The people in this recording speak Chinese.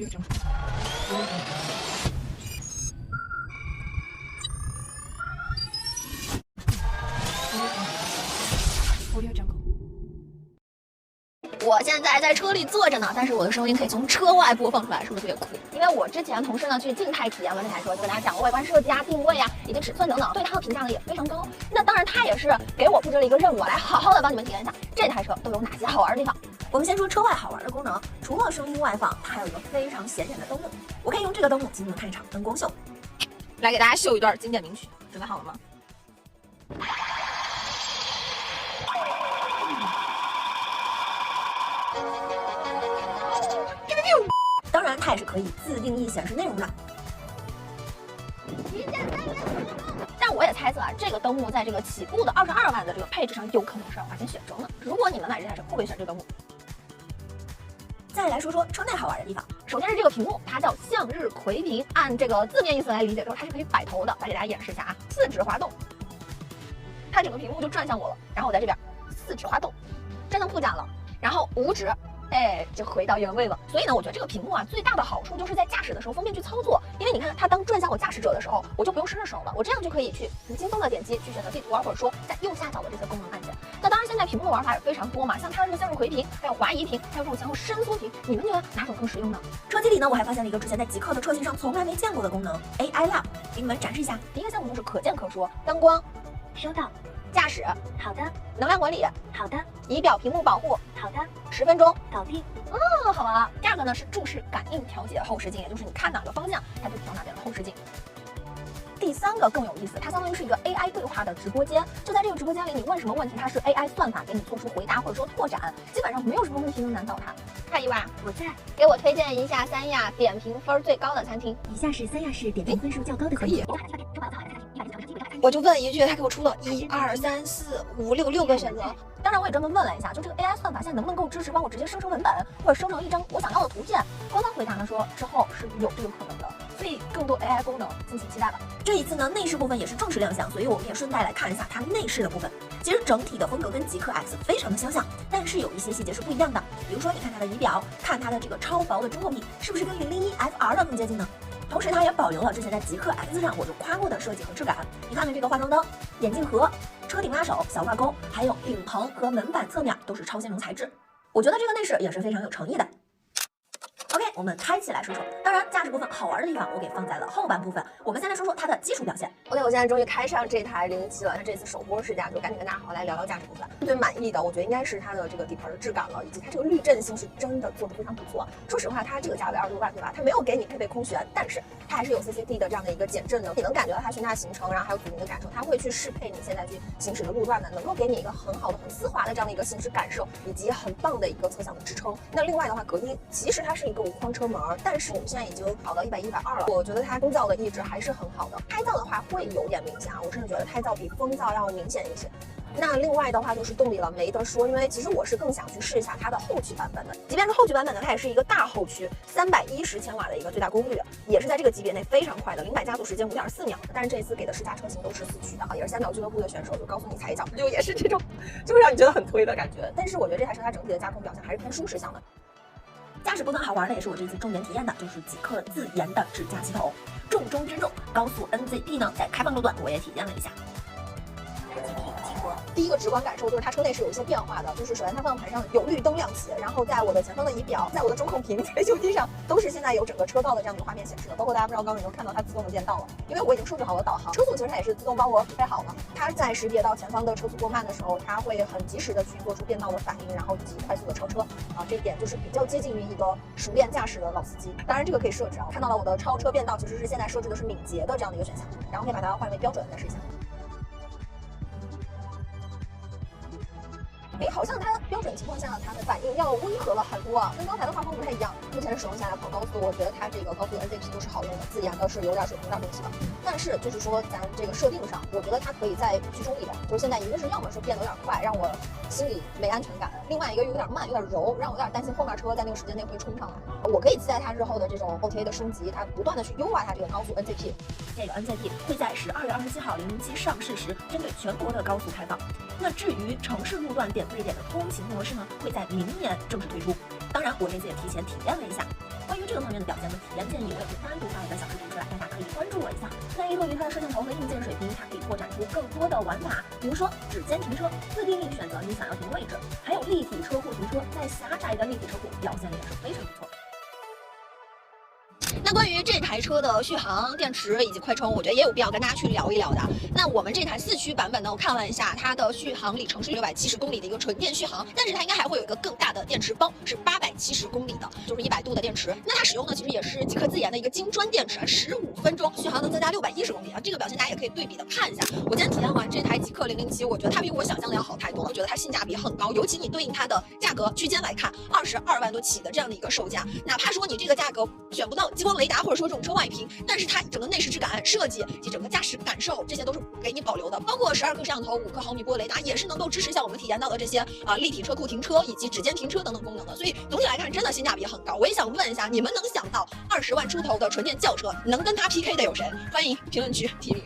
Audio Jungle. Audio Jungle. 我现在在车里坐着呢，但是我的声音可以从车外播放出来，是不是特别酷？因为我之前同事呢去静态体验了这台车，就跟大家讲了外观设计啊、定位啊以及尺寸等等，对它的评价呢也非常高。那当然，他也是给我布置了一个任务，来好好的帮你们体验一下这台车都有哪些好玩的地方。我们先说车外好玩的功能，除了声音外放，它还有一个非常显眼的灯幕。我可以用这个灯幕进行看一场灯光秀，来给大家秀一段经典名曲，准备好了吗？当然，它也是可以自定义显示内容的。但我也猜测啊，这个灯幕在这个起步的22万的这个配置上，有可能是要花钱选装的。如果你们买这台车，会不会选这个灯幕？再来说说车内好玩的地方。首先是这个屏幕，它叫向日葵屏，按这个字面意思来理解之后，它是可以摆头的。来给大家演示一下啊，4指滑动，它整个屏幕就转向我了。然后我在这边4指滑动，转向副驾了，然后5指。就回到原位了。所以呢，我觉得这个屏幕啊，最大的好处就是在驾驶的时候方便去操作。因为你看，它当转向我驾驶者的时候，我就不用伸着手了，我这样就可以去很轻松的点击去选择地图啊，或者说在右下角的这些功能按键。那当然，现在屏幕的玩法也非常多嘛，像它这个向日葵屏，还有滑移屏，还有这种前后伸缩屏，你们觉得哪种更实用呢？车机里呢，我还发现了一个之前在极客的车型上从来没见过的功能 ，AI Lab， 给你们展示一下。第一个项目就是可见可说，灯光收到。驾驶好的，能量管理好的，仪表屏幕保护好的，10分钟搞定。好了。第二个呢是注视感应调节后视镜，也就是你看哪个方向，它就调哪边的后视镜。第三个更有意思，它相当于是一个 AI 对话的直播间。就在这个直播间里，你问什么问题，它是 AI 算法给你做出回答或者说拓展，基本上没有什么问题能难倒它。嗨，伊娃，我在，给我推荐一下三亚点评分最高的餐厅。以下是三亚市点评分数较高的餐厅。我就问一句，他给我出了1、2、3、4、5、6个选择。当然，我也专门问了一下，就这个 AI 算法现在能不能够支持帮我直接生成文本，或者生成一张我想要的图片？官方回答呢说之后是有这个可能的，所以更多 AI 功能，敬请期待吧。这一次呢，内饰部分也是正式亮相，所以我们也顺带来看一下它内饰的部分。其实整体的风格跟极客 X 非常的相像，但是有一些细节是不一样的。比如说，你看它的仪表，看它的这个超薄的中控屏，是不是跟001 FR 的更接近呢？同时，它也保留了之前在极客 X 上我就夸过的设计和质感。你看看这个化妆灯、眼镜盒、车顶拉手、小挂钩，还有顶棚和门板侧面都是超纤绒材质。我觉得这个内饰也是非常有诚意的。OK， 我们开起来说说。当然，驾驶部分好玩的地方我给放在了后半部分。我们先来说说它的技术表现。OK， 我现在终于开上这台017了。那这次首播试驾，就赶紧跟大家好好来聊聊驾驶部分。最满意的，我觉得应该是它的这个底盘的质感了，以及它这个滤震性是真的做得非常不错。说实话，它这个价位26万，对吧？它没有给你配备空悬，但是它还是有 CCD 的这样的一个减震的，你能感觉到它悬架行程，然后还有阻尼的感受，它会去适配你现在去行驶的路段呢，能够给你一个很好的、很丝滑的这样的一个行驶感受，以及很棒的一个侧向的支撑。那另外的话，隔音其实它是一个无框车门。但是我们现在已经跑到110、120了，我觉得它风噪的抑制还是很好的。胎噪的话会有点明显啊，我甚至觉得胎噪比风噪要明显一些。那另外的话就是动力了，没得说，因为其实我是更想去试一下它的后驱版本的。即便是后驱版本呢，它也是一个大后驱，310千瓦的一个最大功率，也是在这个级别内非常快的，0-100加速时间5.4秒。但是这一次给的试驾车型都是4驱的啊，也是3秒俱乐部的选手就告诉你踩一脚，就也是这种，就会让你觉得很推的感觉。但是我觉得这台车它整体的驾控表现还是偏舒适向的。驾驶部分好玩的也是我这次重点体验的，就是极客自研的智驾系统。重中之重，高速 NZP 呢，在开放路段我也体验了一下。第一个直观感受就是它车内是有一些变化的，就是首先它方向盘上有绿灯亮起，然后在我的前方的仪表，在我的中控屏、在修机上都是现在有整个车道的这样的一个画面显示的。包括大家不知道刚刚有没有看到它自动的变道了，因为我已经设置好了导航，车速其实它也是自动帮我匹配好了。它在识别到前方的车速过慢的时候，它会很及时的去做出变道的反应，然后以及快速的超车啊，这一点就是比较接近于一个熟练驾驶的老司机。当然这个可以设置啊，看到了我的超车变道其实是现在设置的是敏捷的这样的一个选项，然后可以把它换为标准来试一下。好像它标准情况下它的反应要温和了很多啊，跟刚才的画风不太一样。目前使用下来跑高速，我觉得它这个高速 NZP 都是好用的，自研的是有点水平、有点东西的。但是就是说咱这个设定上，我觉得它可以再居中一点。就是现在一个是要么是变得有点快，让我心里没安全感；另外一个有点慢、有点柔，让我有点担心后面车在那个时间内会冲上来。我可以期待它日后的这种 OTA 的升级，它不断的去优化它这个高速 NZP。这个 NZP 会在12月27号007上市时，针对全国的高速开放。那至于城市路段点对点的通勤模式呢，会在明年正式推出。当然，我这次也提前体验了一下。关于这个方面的表现和体验建议，我也会单独发一个小视频出来，大家可以关注我一下。那依托于它的摄像头和硬件水平，它可以拓展出更多的玩法，比如说指尖停车，自定义选择你想要停的位置，还有立体车库停车，在狭窄的立体车库表现也是非常不错。那关于这台车的续航、电池以及快充，我觉得也有必要跟大家去聊一聊的。那我们这台4驱版本呢，我看了一下，它的续航里程是670公里的一个纯电续航，但是它应该还会有一个更大的电池包，是870公里的，就是100度的电池。那它使用的其实也是极氪自研的一个金砖电池，15分钟续航能增加610公里啊，这个表现大家也可以对比的看一下。我今天体验完这台极氪007，我觉得它比我想象的要好太多了，我觉得它性价比很高，尤其你对应它的价格区间来看，22万多起的这样的一个售价，哪怕说你这个价格选不到激光雷达或者说这种车外屏，但是它整个内饰质感、设计以及整个驾驶感受，这些都是给你保留的。包括12颗摄像头、5颗毫米波雷达，也是能够支持像我们体验到的这些立体车库停车以及指尖停车等等功能的。所以总体来看，真的性价比很高。我也想问一下，你们能想到20万出头的纯电轿车能跟它 PK 的有谁？欢迎评论区提名。